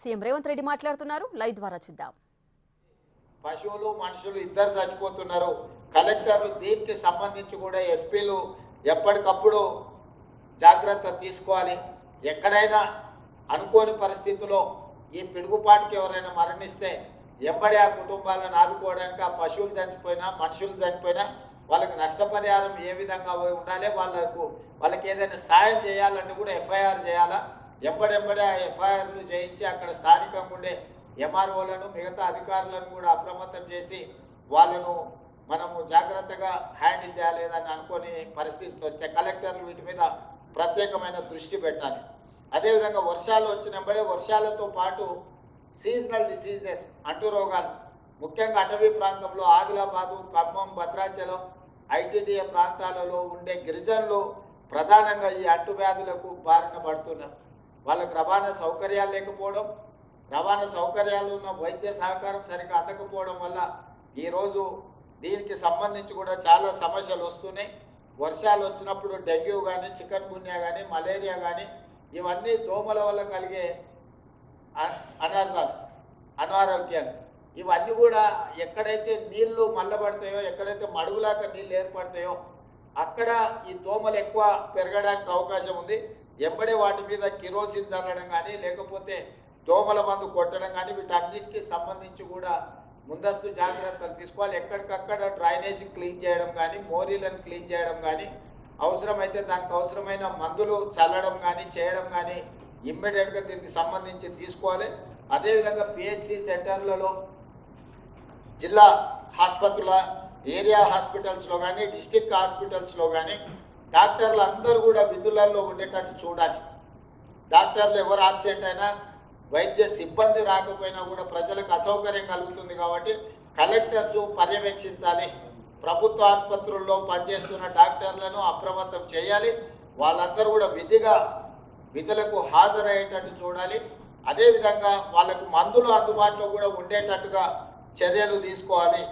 CM Revanth Reddy మాట్లాడుతున్నారు. Live ద్వారా చూద్దాం. పశువులు మనుషులు ఇద్దరు చచ్చిపోతున్నారు. కలెక్టర్లు దీనికి సంబంధించి కూడా ఎస్పీలు ఎప్పటికప్పుడు జాగ్రత్త తీసుకోవాలి. ఎక్కడైనా అనుకోని పరిస్థితుల్లో ఈ పిడుగుపాటుకి ఎవరైనా మరణిస్తే ఎంబడి ఆ కుటుంబాలను ఆదుకోవడానికి ఆ పశువులు చనిపోయినా మనుషులు చనిపోయినా వాళ్ళకి నష్టపరిహారం ఏ విధంగా ఉండాలి, వాళ్ళకి ఏదైనా సాయం చేయాలంటే కూడా ఎఫ్ఐఆర్ చేయాలా. ఎంబడెంబడే ఆ ఎఫ్ఐఆర్లు చేయించి అక్కడ స్థానికంగా ఉండే ఎంఆర్ఓలను మిగతా అధికారులను కూడా అప్రమత్తం చేసి వాళ్ళను మనము జాగ్రత్తగా హ్యాండిల్ చేయాలేదని అనుకునే పరిస్థితి వస్తే కలెక్టర్లు వీటి మీద ప్రత్యేకమైన దృష్టి పెట్టాలి. అదేవిధంగా వర్షాలు వచ్చినప్పుడే వర్షాలతో పాటు సీజనల్ డిసీజెస్ అంటు రోగాలు ముఖ్యంగా అటవీ ప్రాంతంలో ఆదిలాబాదు, ఖమ్మం, భద్రాచలం, ఐటీడీఏ ప్రాంతాలలో ఉండే గిరిజనులు ప్రధానంగా ఈ అంటువ్యాధులకు బారిన పడుతున్నారు. వాళ్ళకు రవాణా సౌకర్యాలు లేకపోవడం, రవాణా సౌకర్యాలు ఉన్న వైద్య సహకారం సరిగ్గా అందకపోవడం వల్ల ఈరోజు దీనికి సంబంధించి కూడా చాలా సమస్యలు వస్తున్నాయి. వర్షాలు వచ్చినప్పుడు డెంగ్యూ కానీ, చికెన్ గున్యా కానీ, మలేరియా కానీ ఇవన్నీ దోమల వల్ల కలిగే అనారోగ్యాలు ఇవన్నీ కూడా ఎక్కడైతే నీళ్లు మల్లబడతాయో, ఎక్కడైతే మడుగులాగా నీళ్ళు ఏర్పడతాయో అక్కడ ఈ దోమలు ఎక్కువ పెరగడానికి అవకాశం ఉంది. ఎంబడే వాటి మీద కిరోసిన్ చల్లడం కానీ లేకపోతే దోమల మందు కొట్టడం కానీ వీటన్నిటికీ సంబంధించి కూడా ముందస్తు జాగ్రత్తలు తీసుకోవాలి. ఎక్కడికక్కడ డ్రైనేజ్ క్లీన్ చేయడం కానీ, మోరీలను క్లీన్ చేయడం కానీ, అవసరమైతే దానికి అవసరమైన మందులు చల్లడం కానీ చేయడం కానీ ఇమ్మీడియట్గా దీనికి సంబంధించి తీసుకోవాలి. అదేవిధంగా పిహెచ్సి సెంటర్లలో, జిల్లా ఆసుపత్రుల, ఏరియా హాస్పిటల్స్లో కానీ, డిస్టిక్ హాస్పిటల్స్లో కానీ డాక్టర్లు అందరూ కూడా విధులలో ఉండేటట్టు చూడాలి. డాక్టర్లు ఎవరు ఆబ్సెంట్ అయినా, వైద్య సిబ్బంది రాకపోయినా కూడా ప్రజలకు అసౌకర్యం కలుగుతుంది కాబట్టి కలెక్టర్స్ పర్యవేక్షించాలి. ప్రభుత్వ ఆసుపత్రుల్లో పనిచేస్తున్న డాక్టర్లను అప్రమత్తం చేయాలి. వాళ్ళందరూ కూడా విధులకు హాజరయ్యేటట్టు చూడాలి. అదేవిధంగా వాళ్ళకు మందులు అందుబాటులో కూడా ఉండేటట్టుగా చర్యలు తీసుకోవాలి.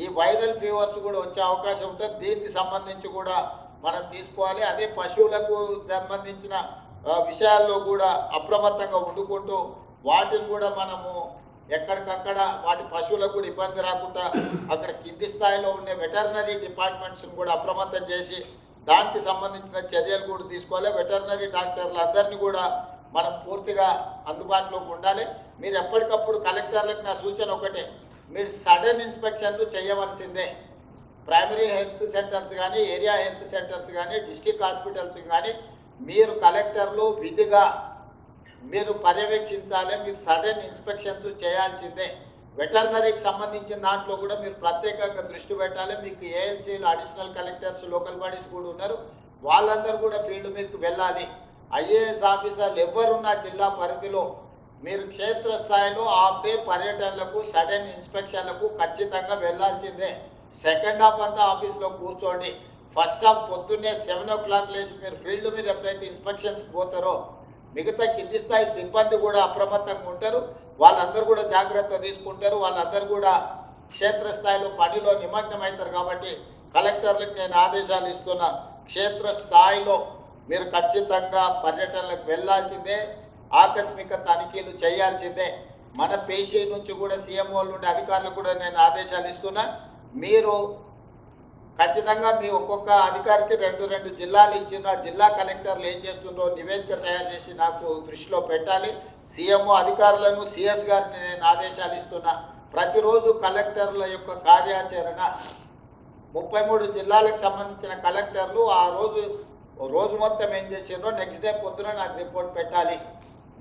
ఈ వైరల్ ఫీవర్స్ కూడా వచ్చే అవకాశం ఉంటుంది. దీనికి సంబంధించి కూడా మనం తీసుకోవాలి. అదే పశువులకు సంబంధించిన విషయాల్లో కూడా అప్రమత్తంగా ఉండుకుంటూ వాటిని కూడా మనము ఎక్కడికక్కడ వాటి పశువులకు కూడా ఇబ్బంది రాకుండా అక్కడ కింది స్థాయిలో ఉండే వెటర్నరీ డిపార్ట్మెంట్స్ని కూడా అప్రమత్తం చేసి దానికి సంబంధించిన చర్యలు కూడా తీసుకోవాలి. వెటర్నరీ డాక్టర్లు అందరినీ కూడా మనం పూర్తిగా అందుబాటులోకి ఉండాలి. మీరు ఎప్పటికప్పుడు కలెక్టర్లకు నా సూచన ఒకటే, మీరు సడన్ ఇన్స్పెక్షన్లు చేయవలసిందే. ప్రైమరీ హెల్త్ సెంటర్స్ కానీ, ఏరియా హెల్త్ సెంటర్స్ కానీ, డిస్టిక్ హాస్పిటల్స్ కానీ మీరు కలెక్టర్లు విధిగా మీరు పర్యవేక్షించాలి. మీరు సడన్ ఇన్స్పెక్షన్స్ చేయాల్సిందే. వెటర్నరీకి సంబంధించిన దాంట్లో కూడా మీరు ప్రత్యేకంగా దృష్టి పెట్టాలి. మీకు ఏఎల్సీలు, అడిషనల్ కలెక్టర్స్, లోకల్ బాడీస్ కూడా ఉన్నారు. వాళ్ళందరూ కూడా ఫీల్డ్ మీదకి వెళ్ళాలి. ఐఏఎస్ ఆఫీసర్లు ఎవరున్నా జిల్లా పరిధిలో మీరు క్షేత్రస్థాయిలో ఆపే పర్యటనలకు, సడన్ ఇన్స్పెక్షన్లకు ఖచ్చితంగా వెళ్లాల్సిందే. సెకండ్ హాఫ్ అంతా ఆఫీస్లో కూర్చోండి. ఫస్ట్ హాఫ్ పొద్దున్నే 7 o'clock లేచి మీరు ఫీల్డ్ మీద ఎప్పుడైతే ఇన్స్పెక్షన్స్ పోతారో మిగతా కింది స్థాయి సిబ్బంది కూడా అప్రమత్తంగా ఉంటారు. వాళ్ళందరూ కూడా జాగ్రత్త తీసుకుంటారు. వాళ్ళందరూ కూడా క్షేత్రస్థాయిలో పనిలో నిమగ్నం అవుతారు. కాబట్టి కలెక్టర్లకు నేను ఆదేశాలు ఇస్తున్నా, క్షేత్రస్థాయిలో మీరు ఖచ్చితంగా పర్యటనలకు వెళ్లాల్సిందే. ఆకస్మిక తనిఖీలు చేయాల్సిందే. మన పేషీ నుంచి కూడా సీఎంఓ నుండి అధికారులకు కూడా నేను ఆదేశాలు ఇస్తున్నా. మీరు ఖచ్చితంగా మీ ఒక్కొక్క అధికారికి 2 జిల్లాలు ఇచ్చిన జిల్లా కలెక్టర్లు ఏం చేస్తుందో నివేదిక తయారు చేసి నాకు దృష్టిలో పెట్టాలి. సీఎంఓ అధికారులను, సిఎస్ గారిని నేను ఆదేశాలు ఇస్తున్నా. ప్రతిరోజు కలెక్టర్ల యొక్క కార్యాచరణ 33 జిల్లాలకు సంబంధించిన కలెక్టర్లు ఆ రోజు మొత్తం ఏం చేసిండ్రో నెక్స్ట్ డే పొద్దున నాకు రిపోర్ట్ పెట్టాలి.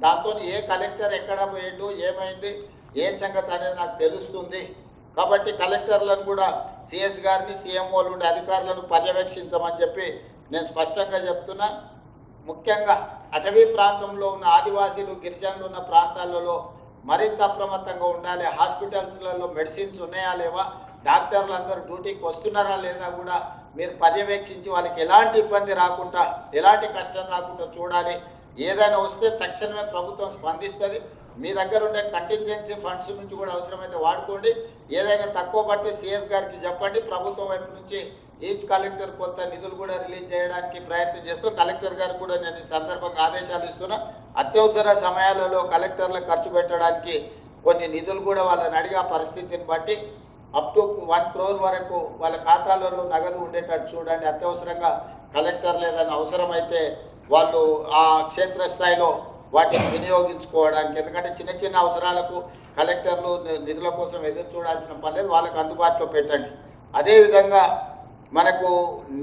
దాంతో ఏ కలెక్టర్ ఎక్కడ పోయిండు, ఏమైంది, ఏం సంగతి అనేది నాకు తెలుస్తుంది. కాబట్టి కలెక్టర్లను కూడా సిఎస్ గారిని, సీఎంఓలు ఉండే అధికారులను పర్యవేక్షించమని చెప్పి నేను స్పష్టంగా చెప్తున్నా. ముఖ్యంగా అటవీ ప్రాంతంలో ఉన్న ఆదివాసీలు, గిరిజనులు ఉన్న ప్రాంతాలలో మరింత అప్రమత్తంగా ఉండాలి. హాస్పిటల్స్లలో మెడిసిన్స్ ఉన్నాయా లేవా, డాక్టర్లు అందరూ డ్యూటీకి వస్తున్నారా లేదా కూడా మీరు పర్యవేక్షించి వాళ్ళకి ఎలాంటి ఇబ్బంది రాకుండా, ఎలాంటి కష్టం రాకుండా చూడాలి. ఏదైనా వస్తే తక్షణమే ప్రభుత్వం స్పందిస్తుంది. మీ దగ్గర ఉండే కంటింజెన్సీ ఫండ్స్ నుంచి కూడా అవసరమైతే వాడుకోండి. ఏదైనా తక్కువ పట్టి సిఎస్ గారికి చెప్పండి. ప్రభుత్వం వైపు నుంచి ఈచ్ కలెక్టర్ కొంత నిధులు కూడా రిలీజ్ చేయడానికి ప్రయత్నం చేస్తూ కలెక్టర్ గారు కూడా నేను ఈ సందర్భంగా ఆదేశాలు ఇస్తున్నా. అత్యవసర సమయాలలో కలెక్టర్లకు ఖర్చు పెట్టడానికి కొన్ని నిధులు కూడా వాళ్ళని అడిగే పరిస్థితిని బట్టి అప్ టు 1 crore వరకు వాళ్ళ ఖాతాలలో నగదు ఉండేటట్టు చూడండి. అత్యవసరంగా కలెక్టర్లు ఏదైనా అవసరమైతే వాళ్ళు ఆ క్షేత్రస్థాయిలో వాటిని వినియోగించుకోవడానికి, ఎందుకంటే చిన్న చిన్న అవసరాలకు కలెక్టర్లు నిధుల కోసం ఎదురు చూడాల్సిన పని లేదు, వాళ్ళకు అందుబాటులో పెట్టండి. అదేవిధంగా మనకు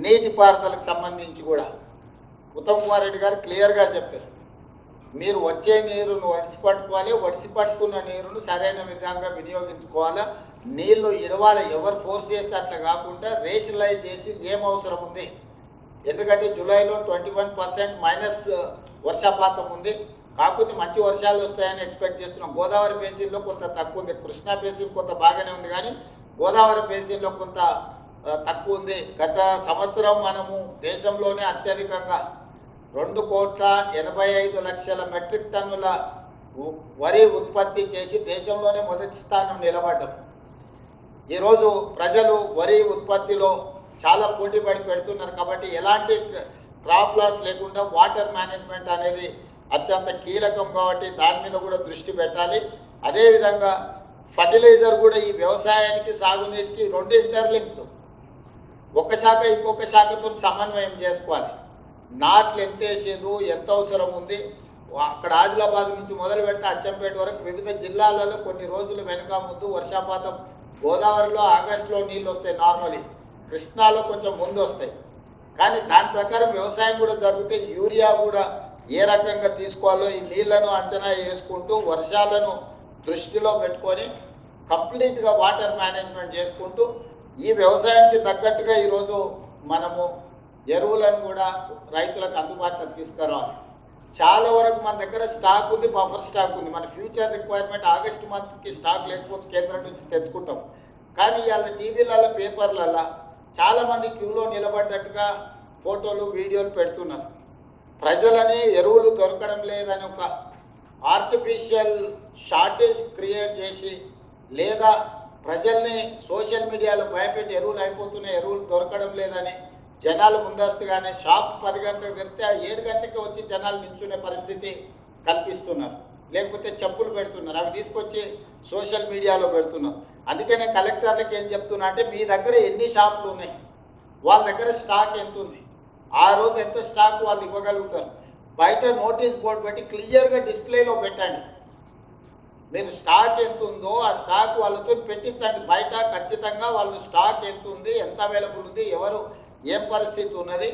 నీటిపారుదలకు సంబంధించి కూడా ఉత్తమ్ కుమార్ రెడ్డి గారు క్లియర్గా చెప్పారు, మీరు వచ్చే నీరును వడిసి పట్టుకోవాలి, వడిసి పట్టుకున్న నీరును సరైన విధంగా వినియోగించుకోవాలా. నీళ్లు ఇరవాలి, ఎవరు ఫోర్స్ చేస్తే అట్లా కాకుండా రేషనలైజ్ చేసి ఏం అవసరం ఉంది. ఎందుకంటే జూలైలో 21% మైనస్ వర్షపాతం ఉంది, కాకపోతే మంచి వర్షాలు వస్తాయని ఎక్స్పెక్ట్ చేస్తున్నాం. గోదావరి బేసిన్లో కొంత తక్కువ ఉంది, కృష్ణా బేసిన్ కొంత బాగానే ఉంది, కానీ గోదావరి బేసిన్లో కొంత తక్కువ ఉంది. గత సంవత్సరం మనము దేశంలోనే అత్యధికంగా 2,85,00,000 మెట్రిక్ టన్నుల వరి ఉత్పత్తి చేసి దేశంలోనే మొదటి స్థానం నిలబడ్డాం. ఈరోజు ప్రజలు వరి ఉత్పత్తిలో చాలా పోటీ పడి పెడుతున్నారు, కాబట్టి ఎలాంటి క్రాప్ లాస్ లేకుండా వాటర్ మేనేజ్మెంట్ అనేది అత్యంత కీలకం, కాబట్టి దాని మీద కూడా దృష్టి పెట్టాలి. అదేవిధంగా ఫర్టిలైజర్ కూడా ఈ వ్యవసాయానికి సాగునీటికి 2 ఇంటర్లింక్డ్, ఒక శాఖ ఇంకొక శాఖతో సమన్వయం చేసుకోవాలి. నాట్లు ఎంత వేసేదు, ఎంత అవసరం ఉంది, అక్కడ ఆదిలాబాద్ నుంచి మొదలుపెట్టి అచ్చంపేట వరకు వివిధ జిల్లాలలో కొన్ని రోజులు వెనుక ముందు వర్షపాతం, గోదావరిలో ఆగస్టులో నీళ్ళు వస్తాయి నార్మలీ, కృష్ణాలో కొంచెం ముందు వస్తాయి, కానీ దాని ప్రకారం వ్యవసాయం కూడా జరిగితే యూరియా కూడా ఏ రకంగా తీసుకోవాలో ఈ నీళ్లను అంచనా వేసుకుంటూ వర్షాలను దృష్టిలో పెట్టుకొని కంప్లీట్గా వాటర్ మేనేజ్మెంట్ చేసుకుంటూ ఈ వ్యవసాయానికి తగ్గట్టుగా ఈరోజు మనము ఎరువులను కూడా రైతులకు అందుబాటులోకి తీసుకురావాలి. చాలా వరకు మన దగ్గర స్టాక్ ఉంది, బఫర్ స్టాక్ ఉంది. మన ఫ్యూచర్ రిక్వైర్మెంట్ ఆగస్టు మంత్కి స్టాక్ లేకపోతే కేంద్రం నుంచి తెచ్చుకుంటాం, కానీ ఇవాళ టీవీలలో పేపర్లలో చాలామంది క్యూలో నిలబడ్డట్టుగా ఫోటోలు వీడియోలు పెడుతున్నారు. ప్రజలని ఎరువులు దొరకడం లేదని ఒక ఆర్టిఫిషియల్ షార్టేజ్ క్రియేట్ చేసి, లేదా ప్రజల్ని సోషల్ మీడియాలో భయపెట్టి ఎరువులు అయిపోతున్నాయి, ఎరువులు దొరకడం లేదని జనాలు ముందస్తుగానే షాప్ 10 గంటలకు తెరిస్తే 7 గంటలకి వచ్చి జనాలు నిల్చునే పరిస్థితి కల్పిస్తున్నారు, లేకపోతే చెప్పులు పెడుతున్నారు, అవి తీసుకొచ్చి సోషల్ మీడియాలో పెడుతున్నారు. అందుకనే కలెక్టర్లకు ఏం చెప్తున్నా అంటే, మీ దగ్గర ఎన్ని షాపులు ఉన్నాయి, వాళ్ళ దగ్గర స్టాక్ ఎంత ఉంది, ఆ రోజు ఎంత స్టాక్ వాళ్ళు ఇవ్వగలుగుతారు. బయట నోటీస్ బోర్డు పెట్టి క్లియర్గా డిస్ప్లేలో పెట్టండి. మీరు స్టాక్ ఎంత ఉందో ఆ స్టాక్ వాళ్ళతో పెట్టించండి. బయట ఖచ్చితంగా వాళ్ళు స్టాక్ ఎంత ఉంది, ఎంత అవైలబుల్ ఉంది, ఎవరు ఏం పరిస్థితి ఉన్నది,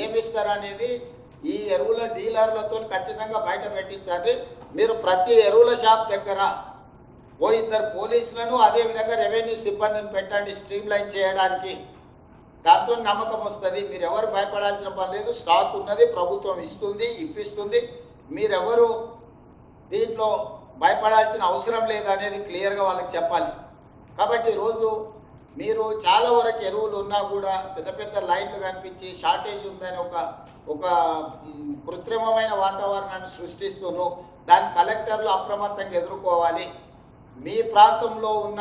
ఏమి ఇస్తారనేది ఈ ఎరువుల డీలర్లతో ఖచ్చితంగా బయట పెట్టించండి. మీరు ప్రతి ఎరువుల షాప్ దగ్గర 2 పోలీసులను, అదేవిధంగా రెవెన్యూ సిబ్బందిని పెట్టండి స్ట్రీమ్లైన్ చేయడానికి. దాంతో నమ్మకం వస్తుంది. మీరు ఎవరు భయపడాల్సిన పని లేదు, స్టాక్ ఉన్నది, ప్రభుత్వం ఇస్తుంది, ఇప్పిస్తుంది, మీరెవరు దీంట్లో భయపడాల్సిన అవసరం లేదు అనేది క్లియర్గా వాళ్ళకి చెప్పాలి. కాబట్టి ఈరోజు మీరు చాలా వరకు ఎరువులు ఉన్నా కూడా పెద్ద పెద్ద లైన్లు కనిపించి షార్టేజ్ ఉందని ఒక కృత్రిమమైన వాతావరణాన్ని సృష్టిస్తూను దాన్ని కలెక్టర్లు అప్రమత్తంగా ఎదుర్కోవాలి. మీ ప్రాంతంలో ఉన్న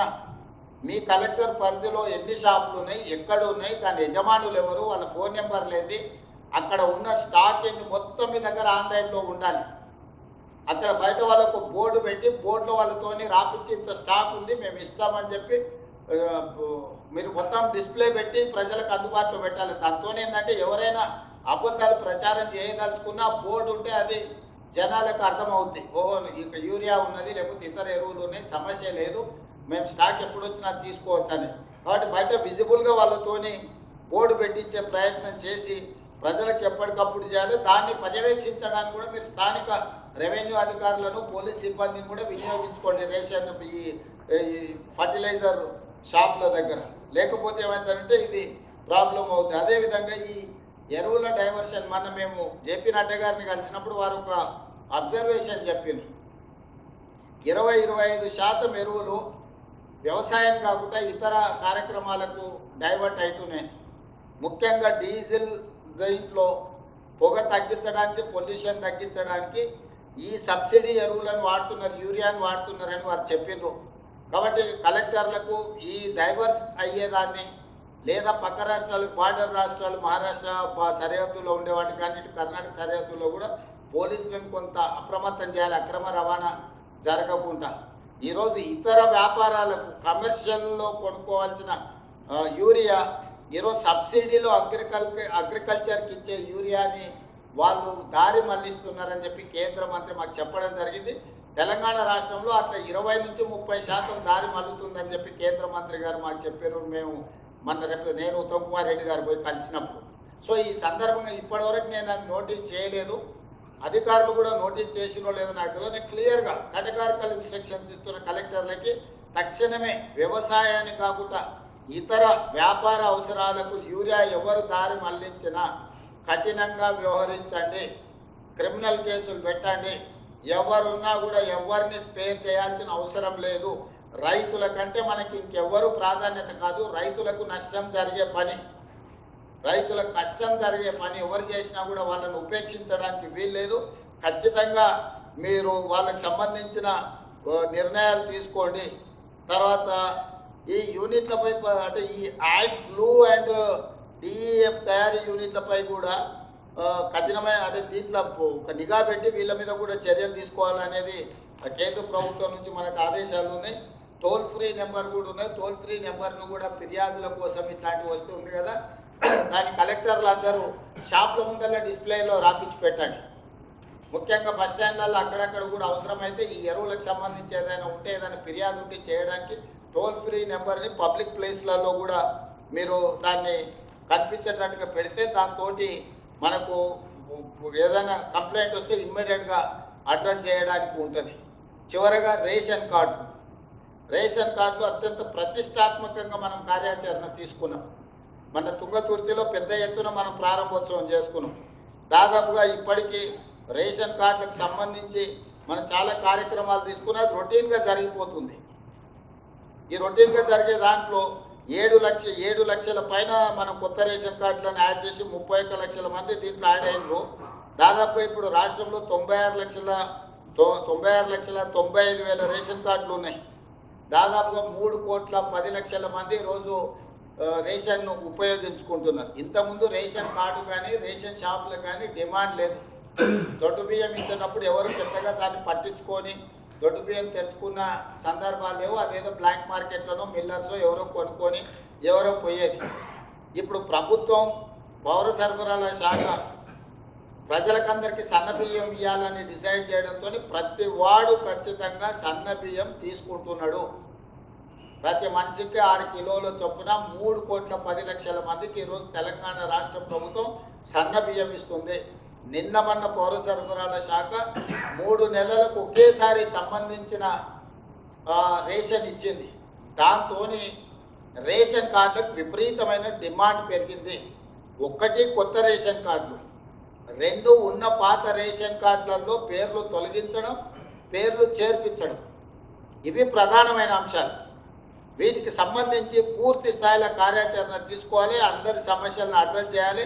మీ కలెక్టర్ పరిధిలో ఎన్ని షాపులు ఉన్నాయి, ఎక్కడ ఉన్నాయి, దాని యజమానులు ఎవరు, వాళ్ళ ఫోన్ నెంబర్లు ఏంటి, అక్కడ ఉన్న స్టాక్ ఏంటి, మొత్తం మీ దగ్గర ఆన్లైన్లో ఉండాలి. అక్కడ బయట వాళ్ళకు బోర్డు పెట్టి బోర్డులో వాళ్ళతోని రాపించి ఇంత స్టాక్ ఉంది మేము ఇస్తామని చెప్పి మీరు మొత్తం డిస్ప్లే పెట్టి ప్రజలకు అందుబాటులో పెట్టాలి. దాంతో ఏంటంటే ఎవరైనా అబద్ధాలు ప్రచారం చేయదలుచుకున్న బోర్డు ఉంటే అది జనాలకు అర్థమవుద్ది, ఓహో ఇక యూరియా ఉన్నది, లేకపోతే ఇతర ఎరువులు ఉన్నాయి, సమస్య లేదు, మేము స్టాక్ ఎప్పుడు వచ్చినా తీసుకోవచ్చు అని. కాబట్టి బయట విజిబుల్గా వాళ్ళతోని బోర్డు పెట్టించే ప్రయత్నం చేసి ప్రజలకు ఎప్పటికప్పుడు చేయాలి. దాన్ని పర్యవేక్షించడానికి కూడా మీరు స్థానిక రెవెన్యూ అధికారులను, పోలీస్ సిబ్బందిని కూడా వినియోగించుకోండి రేషన్ ఈ ఫర్టిలైజర్ షాప్ల దగ్గర. లేకపోతే ఏమైందంటే ఇది ప్రాబ్లం అవుతుంది. అదేవిధంగా ఈ ఎరువుల డైవర్షన్, మేము జేపీ నడ్డా గారిని కలిసినప్పుడు వారు ఒక అబ్జర్వేషన్ చెప్పింది, 20-25% ఎరువులు వ్యవసాయం కాకుండా ఇతర కార్యక్రమాలకు డైవర్ట్ అవుతున్నాయి. ముఖ్యంగా డీజిల్, దీంట్లో పొగ తగ్గించడానికి, పొల్యూషన్ తగ్గించడానికి ఈ సబ్సిడీ ఎరువులను వాడుతున్నారు, యూరియాను వాడుతున్నారని వారు చెప్పిండ్రు. కాబట్టి కలెక్టర్లకు ఈ డైవర్స్ అయ్యేదాన్ని లేదా పక్క రాష్ట్రాలు బార్డర్ రాష్ట్రాలు మహారాష్ట్ర సరిహద్దులో ఉండే వాటికి కానీ కర్ణాటక సరిహద్దుల్లో కూడా పోలీసులను కొంత అప్రమత్తం చేయాలి, అక్రమ రవాణా జరగకుండా. ఈరోజు ఇతర వ్యాపారాలకు కమర్షియల్లో కొనుక్కోవాల్సిన యూరియా ఈరోజు సబ్సిడీలో అగ్రికల్చర్కి ఇచ్చే యూరియాని వాళ్ళు దారి మళ్లిస్తున్నారని చెప్పి కేంద్ర మంత్రి మాకు చెప్పడం జరిగింది. తెలంగాణ రాష్ట్రంలో అట్లా 20 నుంచి 30% దారి మల్లుతుందని చెప్పి కేంద్ర మంత్రి గారు మాకు చెప్పారు. మేము నేను ఉత్తమ్ కుమార్ రెడ్డి గారు పోయి కలిసినప్పుడు. సో ఈ సందర్భంగా ఇప్పటివరకు నేను అది నోటీస్ చేయలేదు, అధికారులు కూడా నోటీస్ చేసినో లేదో నాకు తెలియదు. క్లియర్గా కేటగారికల్ ఇన్స్ట్రక్షన్స్ ఇస్తున్న కలెక్టర్లకి తక్షణమే వ్యవసాయాన్ని కాకుండా ఇతర వ్యాపార అవసరాలకు యూరియా ఎవరు దారి మళ్లించినా కఠినంగా వ్యవహరించండి, క్రిమినల్ కేసులు పెట్టండి. ఎవరున్నా కూడా ఎవరిని స్పేర్ చేయాల్సిన అవసరం లేదు. రైతుల కంటే మనకి ఇంకెవ్వరూ ప్రాధాన్యత కాదు. రైతులకు నష్టం జరిగే పని, రైతులకు కష్టం జరిగే పని ఎవరు చేసినా కూడా వాళ్ళని ఉపేక్షించడానికి వీల్లేదు. ఖచ్చితంగా మీరు వాళ్ళకి సంబంధించిన నిర్ణయాలు తీసుకోండి. తర్వాత ఈ యూనిట్లపై అంటే ఈ యాడ్ బ్లూ అండ్ డిఈఎఫ్ తయారీ యూనిట్లపై కూడా కఠినమైన దీంట్లో ఒక నిఘా పెట్టి వీళ్ళ మీద కూడా చర్యలు తీసుకోవాలనేది కేంద్ర ప్రభుత్వం నుంచి మనకు ఆదేశాలు ఉన్నాయి. టోల్ ఫ్రీ నెంబర్ కూడా ఉన్నాయి. టోల్ ఫ్రీ నెంబర్ను కూడా ఫిర్యాదుల కోసం ఇట్లాంటివి వస్తుంది కదా, దాని కలెక్టర్లు అందరూ షాప్ల ముందర డిస్ప్లేలో రాపించి పెట్టండి. ముఖ్యంగా బస్ స్టాండ్లలో అక్కడక్కడ కూడా అవసరమైతే ఈ ఎరువులకు సంబంధించి ఏదైనా ఉంటే ఏదైనా ఫిర్యాదు ఉంటే చేయడానికి టోల్ ఫ్రీ నెంబర్ని పబ్లిక్ ప్లేస్లలో కూడా మీరు దాన్ని కనిపించేటట్టుగా పెడితే దాంతో మనకు ఏదైనా కంప్లైంట్ వస్తే ఇమ్మీడియట్గా అడ్రస్ చేయడానికి ఉంటుంది. చివరగా రేషన్ కార్డు అత్యంత ప్రతిష్టాత్మకంగా మనం కార్యాచరణ తీసుకున్నాం. మన తుంగతుర్తిలో పెద్ద ఎత్తున మనం ప్రారంభోత్సవం చేసుకున్నాం. దాదాపుగా ఇప్పటికీ రేషన్ కార్డులకు సంబంధించి మనం చాలా కార్యక్రమాలు తీసుకున్నా రొటీన్గా జరిగిపోతుంది. ఈ రొటీన్గా జరిగే దాంట్లో 7 లక్షల పైన మనం కొత్త రేషన్ కార్డులను యాడ్ చేసి 31 లక్షల మంది దీంట్లో యాడ్ అయినరు. దాదాపు ఇప్పుడు రాష్ట్రంలో 96,95,000 రేషన్ కార్డులు ఉన్నాయి. దాదాపుగా 3,10,00,000 మంది రోజు రేషన్ను ఉపయోగించుకుంటున్నారు. ఇంతకుముందు రేషన్ కార్డు కానీ రేషన్ షాపులకు కానీ డిమాండ్ లేదు. దొడ్డు బియ్యం ఇచ్చినప్పుడు ఎవరు పెద్దగా దాన్ని పట్టించుకొని దొడ్డు బియ్యం తెచ్చుకున్న సందర్భాలు లేవు. అదేదో బ్లాక్ మార్కెట్లోనో మిల్లర్స్ ఎవరో కొనుక్కొని ఎవరో పోయేది. ఇప్పుడు ప్రభుత్వం పౌర సరఫరాల శాఖ ప్రజలకందరికీ సన్న బియ్యం ఇవ్వాలని డిసైడ్ చేయడంతో ప్రతి వాడు ఖచ్చితంగా సన్న బియ్యం తీసుకుంటున్నాడు. ప్రతి మనిషికి 6 కిలోల చొప్పున 3,10,00,000 మందికి ఈరోజు తెలంగాణ రాష్ట్ర ప్రభుత్వం సన్న బియ్యం ఇస్తుంది. నిన్న మొన్న పౌర సరఫరాల శాఖ 3 నెలలకు ఒకేసారి సంబంధించిన రేషన్ ఇచ్చింది. దాంతో రేషన్ కార్డులకు విపరీతమైన డిమాండ్ పెరిగింది. 1 కొత్త రేషన్ కార్డులు, 2 ఉన్న పాత రేషన్ కార్డులలో పేర్లు తొలగించడం, పేర్లు చేర్పించడం, ఇవి ప్రధానమైన అంశాలు. వీటికి సంబంధించి పూర్తి స్థాయిలో కార్యాచరణ తీసుకోవాలి. అందరి సమస్యలను అడ్రస్ చేయాలి.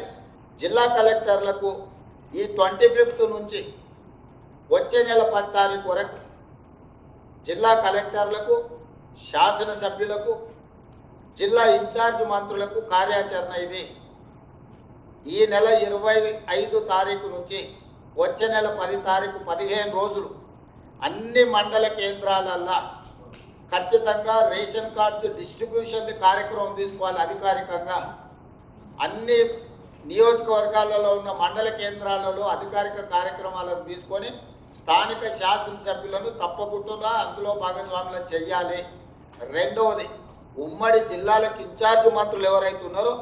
జిల్లా కలెక్టర్లకు ఈ 25th నుంచి వచ్చే నెల 10 తారీఖు వరకు జిల్లా కలెక్టర్లకు, శాసనసభ్యులకు, జిల్లా ఇన్ఛార్జ్ మంత్రులకు కార్యాచరణ ఇది. ఈ నెల 25 తారీఖు నుంచి వచ్చే నెల 10 తారీఖు 15 రోజులు అన్ని మండల కేంద్రాలల్లో ఖచ్చితంగా రేషన్ కార్డ్స్ డిస్ట్రిబ్యూషన్ కార్యక్రమం తీసుకోవాలి. అధికారికంగా అన్ని నియోజకవర్గాలలో ఉన్న మండల కేంద్రాలలో అధికారిక కార్యక్రమాలను తీసుకొని స్థానిక శాసనసభ్యులను తప్పకుండా అందులో భాగస్వాములను చెయ్యాలి. రెండవది, ఉమ్మడి జిల్లాలకు ఇన్ఛార్జ్ మంత్రులు ఎవరైతే ఉన్నారో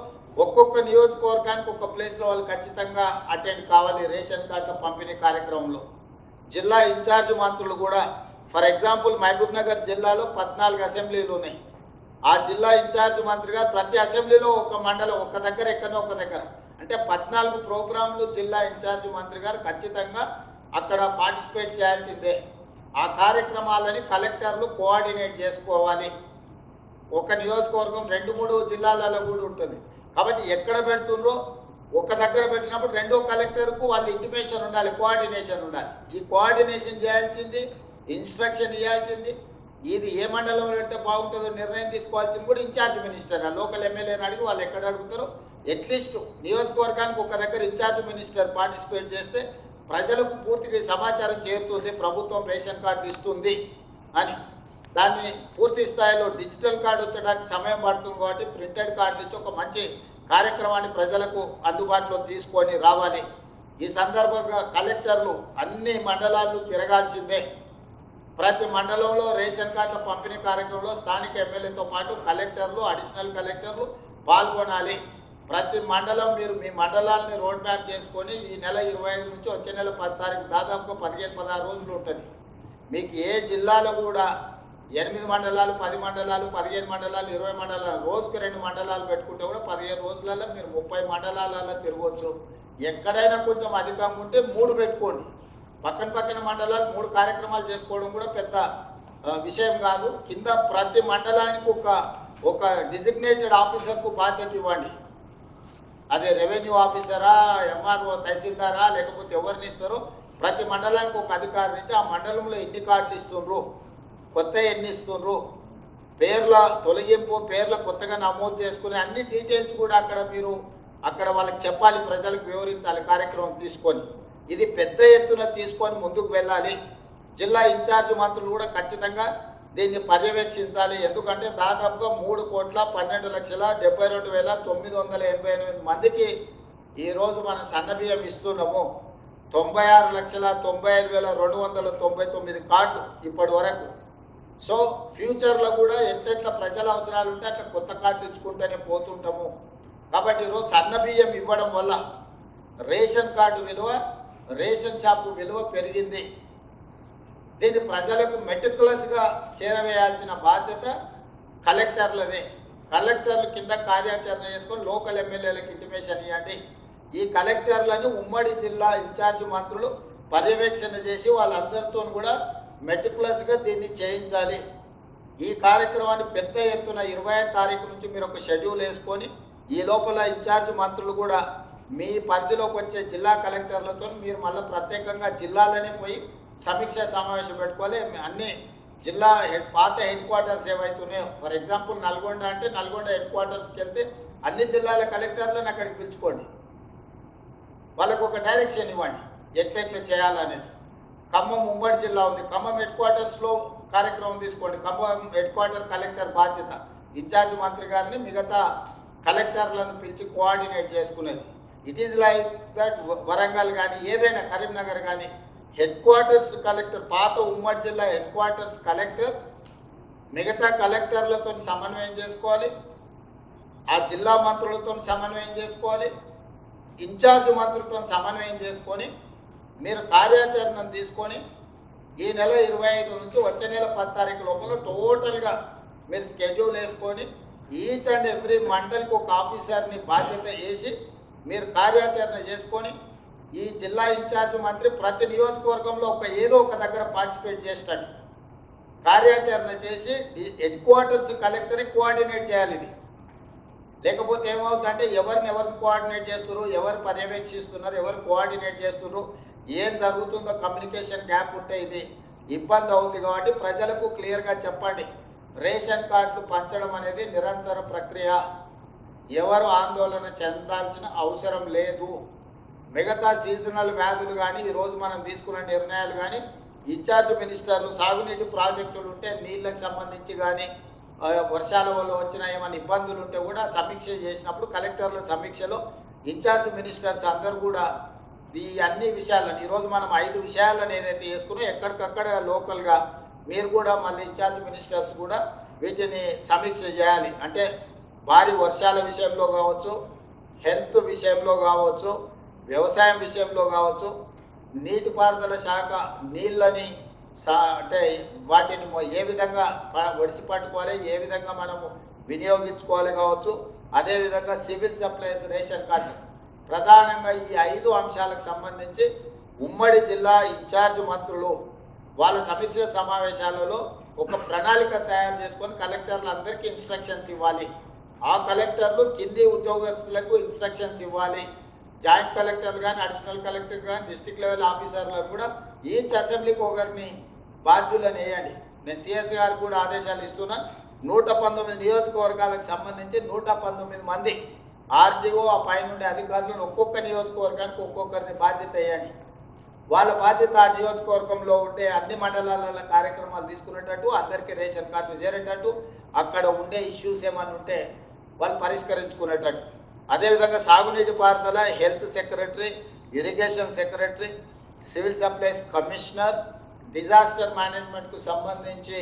ఒక్కొక్క నియోజకవర్గానికి ఒక ప్లేస్లో వాళ్ళు ఖచ్చితంగా అటెండ్ కావాలి రేషన్ కార్డుల పంపిణీ కార్యక్రమంలో. జిల్లా ఇన్ఛార్జ్ మంత్రులు కూడా, ఫర్ ఎగ్జాంపుల్ మహబూబ్ నగర్ జిల్లాలో 14 అసెంబ్లీలు ఉన్నాయి. ఆ జిల్లా ఇన్ఛార్జ్ మంత్రి గారు ప్రతి అసెంబ్లీలో ఒక మండలం ఒక దగ్గర ఎక్కడో ఒక దగ్గర అంటే 14 ప్రోగ్రాంలు జిల్లా ఇన్ఛార్జ్ మంత్రి గారు ఖచ్చితంగా అక్కడ పార్టిసిపేట్ చేయాల్సిందే. ఆ కార్యక్రమాలని కలెక్టర్లు కోఆర్డినేట్ చేసుకోవాలి. ఒక నియోజకవర్గం 2-3 జిల్లాలలో కూడా ఉంటుంది కాబట్టి ఎక్కడ పెడుతుండ్రో ఒక దగ్గర పెట్టినప్పుడు రెండో కలెక్టర్కు వాళ్ళు ఇంటిమేషన్ ఉండాలి, కోఆర్డినేషన్ ఉండాలి. ఈ కోఆర్డినేషన్ చేయాల్సింది, ఇన్స్ట్రక్షన్ ఇవ్వాల్సింది ఇది ఏ మండలంలో అయితే బాగుంటుందో నిర్ణయం తీసుకోవాల్సింది కూడా ఇన్ఛార్జ్ మినిస్టర్. ఆ లోకల్ ఎమ్మెల్యేని అడిగి వాళ్ళు ఎక్కడ అడుగుతారో అట్లీస్ట్ నియోజకవర్గానికి ఒక దగ్గర ఇన్ఛార్జ్ మినిస్టర్ పార్టిసిపేట్ చేస్తే ప్రజలకు పూర్తిగా సమాచారం చేరుతుంది, ప్రభుత్వం రేషన్ కార్డు ఇస్తుంది అని. దాన్ని పూర్తి స్థాయిలో డిజిటల్ కార్డు వచ్చడానికి సమయం పడుతుంది కాబట్టి ప్రింటెడ్ కార్డు ఇచ్చి ఒక మంచి కార్యక్రమాన్ని ప్రజలకు అందుబాటులో తీసుకొని రావాలి. ఈ సందర్భంగా కలెక్టర్లు అన్ని మండలాలు తిరగాల్సిందే. ప్రతి మండలంలో రేషన్ కార్డుల పంపిణీ కార్యక్రమంలో స్థానిక ఎమ్మెల్యేతో పాటు కలెక్టర్లు, అడిషనల్ కలెక్టర్లు పాల్గొనాలి. ప్రతి మండలం మీరు మీ మండలాన్ని రోడ్ మ్యాప్ చేసుకొని ఈ నెల 25 నుంచి వచ్చే నెల 10 తారీఖు దాదాపుగా 15-16 రోజులు ఉంటుంది. మీకు ఏ జిల్లాలో కూడా 8 మండలాలు, 10 మండలాలు, 15 మండలాలు, 20 మండలాలు, రోజుకి 2 మండలాలు పెట్టుకుంటే కూడా 15 రోజులలో మీరు 30 మండలాలలో తిరగవచ్చు. ఎక్కడైనా కొంచెం అధికంగా ఉంటే 3 పెట్టుకోండి. పక్కన మండలాలు 3 కార్యక్రమాలు చేసుకోవడం కూడా పెద్ద విషయం కాదు. కింద ప్రతి మండలానికి ఒక డిజిగ్నేటెడ్ ఆఫీసర్కు బాధ్యత ఇవ్వండి. అదే రెవెన్యూ ఆఫీసరా, ఎంఆర్ఓ, తహసీల్దారా, లేకపోతే ఎవరిని ఇస్తారో ప్రతి మండలానికి ఒక అధికారి నుంచి ఆ మండలంలో ఎన్ని కార్డులు ఇస్తుండ్రు, కొత్త ఎన్ని ఇస్తుండ్రు, పేర్ల తొలగింపు, పేర్ల కొత్తగా నమోదు చేసుకునే అన్ని డీటెయిల్స్ కూడా అక్కడ వాళ్ళకి చెప్పాలి, ప్రజలకు వివరించాలి కార్యక్రమం తీసుకొని. ఇది పెద్ద ఎత్తున తీసుకొని ముందుకు వెళ్ళాలి. జిల్లా ఇన్ఛార్జ్ మంత్రులు కూడా ఖచ్చితంగా దీన్ని పర్యవేక్షించాలి. ఎందుకంటే దాదాపుగా 3,12,72,988 మందికి ఈరోజు మనం సన్నబియ్యం ఇస్తున్నాము. 96,95,299 కార్డులు ఇప్పటి వరకు. సో ఫ్యూచర్లో కూడా ఎట్లా ప్రజల అవసరాలు ఉంటే అట్లా కొత్త కార్డు ఇచ్చుకుంటూనే పోతుంటాము. కాబట్టి ఈరోజు సన్నబియ్యం ఇవ్వడం వల్ల రేషన్ కార్డు విలువ, రేషన్ షాపు విలువ పెరిగింది. దీన్ని ప్రజలకు మెటిక్యులస్గా చేరవేయాల్సిన బాధ్యత కలెక్టర్లదే. కలెక్టర్లు కింద కార్యాచరణ చేసుకొని లోకల్ ఎమ్మెల్యేలకు ఇంటిమేషన్ ఇవ్వండి. ఈ కలెక్టర్లను ఉమ్మడి జిల్లా ఇన్ఛార్జ్ మంత్రులు పర్యవేక్షణ చేసి వాళ్ళందరితో కూడా మెటిక్యులస్గా దీన్ని చేయించాలి. ఈ కార్యక్రమాన్ని పెద్ద ఎత్తున 25వ తారీఖు నుంచి మీరు ఒక షెడ్యూల్ వేసుకొని ఈ లోపల ఇన్ఛార్జ్ మంత్రులు కూడా మీ పరిధిలోకి వచ్చే జిల్లా కలెక్టర్లతో మీరు మళ్ళీ ప్రత్యేకంగా జిల్లాలోనే పోయి సమీక్ష సమావేశం పెట్టుకోవాలి. అన్ని జిల్లా పాత హెడ్ క్వార్టర్స్ ఏవైతున్నాయో, ఫర్ ఎగ్జాంపుల్ నల్గొండ అంటే నల్గొండ హెడ్ క్వార్టర్స్కి వెళ్తే అన్ని జిల్లాల కలెక్టర్లను అక్కడికి పిలుచుకోండి, వాళ్ళకు ఒక డైరెక్షన్ ఇవ్వండి ఎట్లెట్లా చేయాలనేది. ఖమ్మం ఉమ్మడి జిల్లా ఉంది, ఖమ్మం హెడ్ క్వార్టర్స్లో కార్యక్రమం తీసుకోండి. ఖమ్మం హెడ్ క్వార్టర్ కలెక్టర్ బాధ్యత ఇన్ఛార్జ్ మంత్రి గారిని మిగతా కలెక్టర్లను పిలిచి కోఆర్డినేట్ చేసుకునేది. It is like that. Warangal కానీ ఏదైనా కరీంనగర్ కానీ హెడ్ క్వార్టర్స్ కలెక్టర్, పాత ఉమ్మడి జిల్లా హెడ్ క్వార్టర్స్ కలెక్టర్ మిగతా కలెక్టర్లతో సమన్వయం చేసుకోవాలి, ఆ జిల్లా మంత్రులతో సమన్వయం చేసుకోవాలి, ఇన్ఛార్జ్ మంత్రులతో సమన్వయం చేసుకొని మీరు కార్యాచరణను తీసుకొని ఈ నెల 25 నుంచి వచ్చే నెల 10 తారీఖు లోపల టోటల్గా మీరు స్కెడ్యూల్ వేసుకొని ఈచ్ అండ్ ఎవ్రీ మండలికి ఒక ఆఫీసర్ని బాధ్యత వేసి మీరు కార్యాచరణ చేసుకొని ఈ జిల్లా ఇన్ఛార్జ్ మంత్రి ప్రతి నియోజకవర్గంలో ఏదో ఒక దగ్గర పార్టిసిపేట్ చేస్తాడు. కార్యాచరణ చేసి హెడ్ క్వార్టర్స్ కలెక్టరే కోఆర్డినేట్ చేయాలి. ఇది లేకపోతే ఏమవుతుందంటే ఎవరిని కోఆర్డినేట్ చేస్తున్నారు, ఎవరు పర్యవేక్షిస్తున్నారు, ఎవరు కోఆర్డినేట్ చేస్తున్నారు, ఏం జరుగుతుందో కమ్యూనికేషన్ గ్యాప్ ఉంటే ఇది ఇబ్బంది అవుతుంది. కాబట్టి ప్రజలకు క్లియర్గా చెప్పండి, రేషన్ కార్డులు పంచడం అనేది నిరంతర ప్రక్రియ, ఎవరు ఆందోళన చెందాల్సిన అవసరం లేదు. మిగతా సీజనల్ వ్యాధులు కానీ ఈరోజు మనం తీసుకున్న నిర్ణయాలు కానీ ఇన్ఛార్జ్ మినిస్టర్లు సాగునీటి ప్రాజెక్టులు ఉంటే నీళ్ళకి సంబంధించి కానీ వర్షాల వల్ల వచ్చిన ఏమైనా ఇబ్బందులు ఉంటే కూడా సమీక్ష చేసినప్పుడు కలెక్టర్ల సమీక్షలో ఇన్ఛార్జ్ మినిస్టర్స్ అందరూ కూడా ఈ అన్ని విషయాలను ఈరోజు మనం 5 విషయాలను ఏదైతే వేసుకున్నా ఎక్కడికక్కడ లోకల్గా మీరు కూడా మళ్ళీ ఇన్ఛార్జ్ మినిస్టర్స్ కూడా వీటిని సమీక్ష చేయాలి. అంటే భారీ వర్షాల విషయంలో కావచ్చు, హెల్త్ విషయంలో కావచ్చు, వ్యవసాయం విషయంలో కావచ్చు, నీటిపారుదల శాఖ నీళ్ళని అంటే వాటిని ఏ విధంగా ఒడిసి పట్టుకోవాలి, ఏ విధంగా మనము వినియోగించుకోవాలి కావచ్చు. అదేవిధంగా సివిల్ సప్లైస్, రేషన్ కార్డు, ప్రధానంగా ఈ 5 అంశాలకు సంబంధించి ఉమ్మడి జిల్లా ఇన్ఛార్జ్ మంత్రులు వాళ్ళ సమీక్ష సమావేశాలలో ఒక ప్రణాళిక తయారు చేసుకొని కలెక్టర్లందరికీ ఇన్స్ట్రక్షన్స్ ఇవ్వాలి. ఆ కలెక్టర్లు కింది ఉద్యోగస్తులకు ఇన్స్ట్రక్షన్స్ ఇవ్వాలి. జాయింట్ కలెక్టర్లు కానీ, అడిషనల్ కలెక్టర్ కానీ, డిస్ట్రిక్ట్ లెవెల్ ఆఫీసర్లకు కూడా ఈచ్ అసెంబ్లీకి ఒకరిని బాధ్యులను వేయండి. నేను సిఎస్ గారికి కూడా ఆదేశాలు ఇస్తున్నా. 119 నియోజకవర్గాలకు సంబంధించి 119 మంది ఆర్డీఓ ఆ పైనుండే అధికారులను ఒక్కొక్క నియోజకవర్గానికి ఒక్కొక్కరిని బాధ్యత వేయండి. వాళ్ళ బాధ్యత ఆ నియోజకవర్గంలో ఉండే అన్ని మండలాల కార్యక్రమాలు తీసుకునేటట్టు, అందరికీ రేషన్ కార్డు చేరేటట్టు, అక్కడ ఉండే ఇష్యూస్ ఏమైనా ఉంటే వాళ్ళు పరిష్కరించుకునేటట్టు. అదేవిధంగా సాగునీటి పారుదల, health secretary, irrigation secretary, civil supplies commissioner, disaster మేనేజ్మెంట్కు సంబంధించి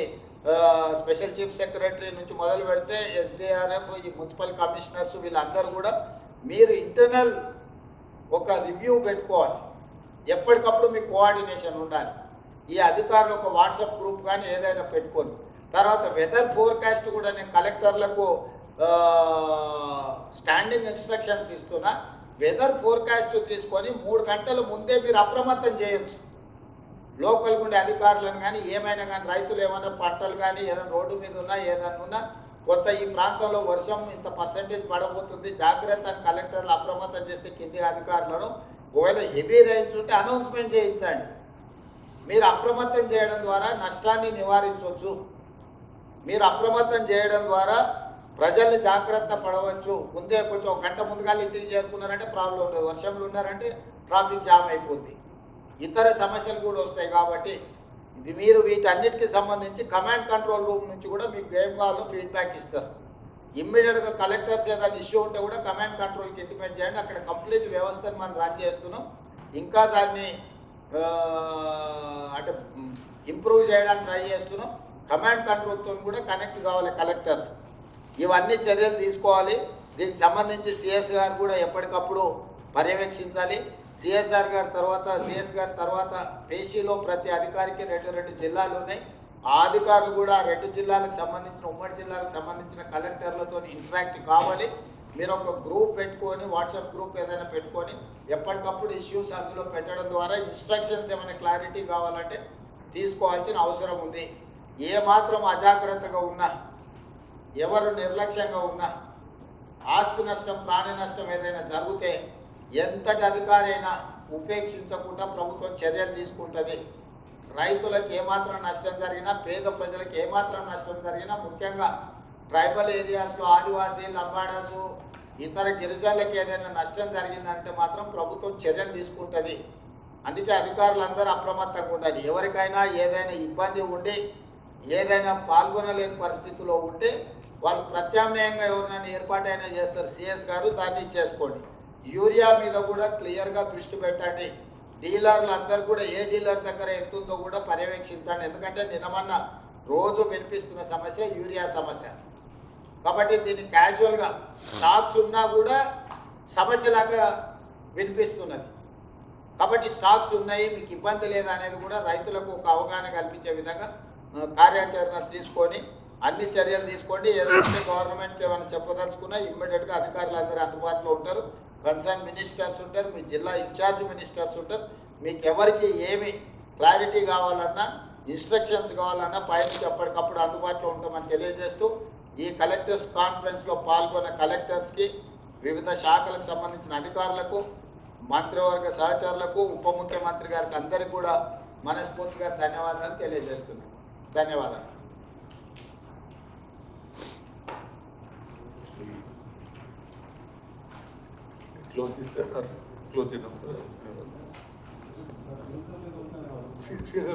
స్పెషల్ చీఫ్ సెక్రటరీ నుంచి మొదలు పెడితే ఎస్డిఆర్ఎఫ్, ఈ మున్సిపల్ కమిషనర్స్ వీళ్ళందరూ కూడా మీరు ఇంటర్నల్ ఒక రివ్యూ పెట్టుకోవాలి. ఎప్పటికప్పుడు మీకు కోఆర్డినేషన్ ఉండాలి. ఈ అధికారులు ఒక వాట్సాప్ గ్రూప్ కానీ ఏదైనా పెట్టుకోండి. తర్వాత వెదర్ ఫోర్కాస్ట్ కూడా నేను కలెక్టర్లకు స్టాండింగ్ ఇన్స్ట్రక్షన్స్ ఇస్తున్నా. వెదర్ ఫోర్కాస్ట్ తీసుకొని 3 గంటల ముందే మీరు అప్రమత్తం చేయొచ్చు. లోకల్ ఉండే అధికారులను కానీ ఏమైనా కానీ రైతులు ఏమైనా పంటలు కానీ ఏదైనా రోడ్డు మీద ఉన్నా ఏదైనా ఉన్నా కొత్త ఈ ప్రాంతంలో వర్షం ఇంత పర్సెంటేజ్ పడబోతుంది జాగ్రత్త అని కలెక్టర్లు అప్రమత్తం చేస్తే కింది అధికారులను ఒకవేళ హెవీ రైన్స్ ఉంటే అనౌన్స్మెంట్ చేయించండి. మీరు అప్రమత్తం చేయడం ద్వారా నష్టాన్ని నివారించవచ్చు. మీరు అప్రమత్తం చేయడం ద్వారా ప్రజల్ని జాగ్రత్త పడవచ్చు. ముందే కొంచెం 1 గంట ముందుగా ఇంటికి చేరుకున్నారంటే ప్రాబ్లం ఉండదు. వర్షంలో ఉన్నారంటే ట్రాఫిక్ జామ్ అయిపోద్ది, ఇతర సమస్యలు కూడా వస్తాయి. కాబట్టి ఇది మీరు వీటన్నిటికీ సంబంధించి కమాండ్ కంట్రోల్ రూమ్ నుంచి కూడా మీకు ఏం కావాలో ఫీడ్బ్యాక్ ఇస్తారు. ఇమ్మీడియట్గా కలెక్టర్స్ ఏదైనా ఇష్యూ ఉంటే కూడా కమాండ్ కంట్రోల్కి ఇంటిమేట్ చేయండి. అక్కడ కంప్లీట్ వ్యవస్థను మనం రన్ చేస్తున్నాం. ఇంకా దాన్ని అంటే ఇంప్రూవ్ చేయడానికి ట్రై చేస్తున్నాం. కమాండ్ కంట్రోల్తో కూడా కనెక్ట్ కావాలి కలెక్టర్. ఇవన్నీ చర్యలు తీసుకోవాలి. దీనికి సంబంధించి సిఎస్ గారు కూడా ఎప్పటికప్పుడు పర్యవేక్షించాలి. సిఎస్ గారి తర్వాత పేషీలో ప్రతి అధికారికి 2 జిల్లాలు ఉన్నాయి. ఆ అధికారులు కూడా 2 జిల్లాలకు సంబంధించిన ఉమ్మడి జిల్లాలకు సంబంధించిన కలెక్టర్లతో ఇంటరాక్ట్ కావాలి. మీరు ఒక గ్రూప్ పెట్టుకొని వాట్సాప్ గ్రూప్ ఏదైనా పెట్టుకొని ఎప్పటికప్పుడు ఇష్యూస్ అందులో పెట్టడం ద్వారా ఇన్స్ట్రక్షన్స్ ఏమైనా క్లారిటీ కావాలంటే తీసుకోవాల్సిన అవసరం ఉంది. ఏ మాత్రం అజాగ్రత్తగా ఉన్నా, ఎవరు నిర్లక్ష్యంగా ఉన్నా, ఆస్తి నష్టం ప్రాణ నష్టం ఏదైనా జరిగితే ఎంతటి అధికారి అయినా ఉపేక్షించకుండా ప్రభుత్వం చర్యలు తీసుకుంటుంది. రైతులకు ఏమాత్రం నష్టం జరిగినా, పేద ప్రజలకు ఏమాత్రం నష్టం జరిగినా, ముఖ్యంగా ట్రైబల్ ఏరియాస్లో ఆదివాసీ లంబాడాసు ఇతర గిరిజనులకు ఏదైనా నష్టం జరిగిందంటే మాత్రం ప్రభుత్వం చర్యలు తీసుకుంటుంది. అందుకే అధికారులందరూ అప్రమత్తంగా ఉండాలి. ఎవరికైనా ఏదైనా ఇబ్బంది ఉండి ఏదైనా పాల్గొనలేని పరిస్థితిలో ఉంటే వాళ్ళు ప్రత్యామ్నాయంగా ఎవరైనా ఏర్పాటైనా చేస్తారు. సిఎస్ గారు దాన్ని చేసుకోండి. యూరియా మీద కూడా క్లియర్గా దృష్టి పెట్టండి. డీలర్లు అందరూ కూడా ఏ డీలర్ దగ్గర ఎంత ఉందో కూడా పర్యవేక్షించండి. ఎందుకంటే నిన్నమన్న రోజు వినిపిస్తున్న సమస్య యూరియా సమస్య. కాబట్టి దీన్ని క్యాజువల్గా స్టాక్స్ ఉన్నా కూడా సమస్యలాగా వినిపిస్తున్నది. కాబట్టి స్టాక్స్ ఉన్నాయి, మీకు ఇబ్బంది లేదా అనేది కూడా రైతులకు ఒక అవగాహన కల్పించే విధంగా కార్యాచరణ తీసుకొని అన్ని చర్యలు తీసుకోండి. ఏదైతే గవర్నమెంట్కి ఏమైనా చెప్పదలుచుకున్నా ఇమ్మీడియట్గా అధికారులు అందరూ అందుబాటులో ఉంటారు. కన్సర్న్ మినిస్టర్స్ ఉంటారు, మీ జిల్లా ఇన్ఛార్జ్ మినిస్టర్స్ ఉంటారు. మీకు ఎవరికి ఏమి క్లారిటీ కావాలన్నా, ఇన్స్ట్రక్షన్స్ కావాలన్నా పైనుంచి ఎప్పటికప్పుడు అందుబాటులో ఉంటామని తెలియజేస్తూ ఈ కలెక్టర్స్ కాన్ఫరెన్స్లో పాల్గొన్న కలెక్టర్స్కి, వివిధ శాఖలకు సంబంధించిన అధికారులకు, మంత్రివర్గ సహచరులకు, ఉప ముఖ్యమంత్రి గారికి అందరికీ కూడా మనస్ఫూర్తిగా ధన్యవాదాలు తెలియజేస్తున్నాను. ధన్యవాదాలు. క్లోజ్ చేద్దాం సార్.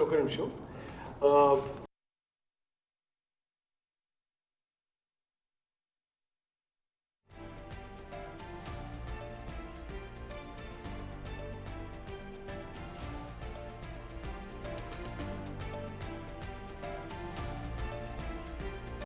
ఒక నిమిషం.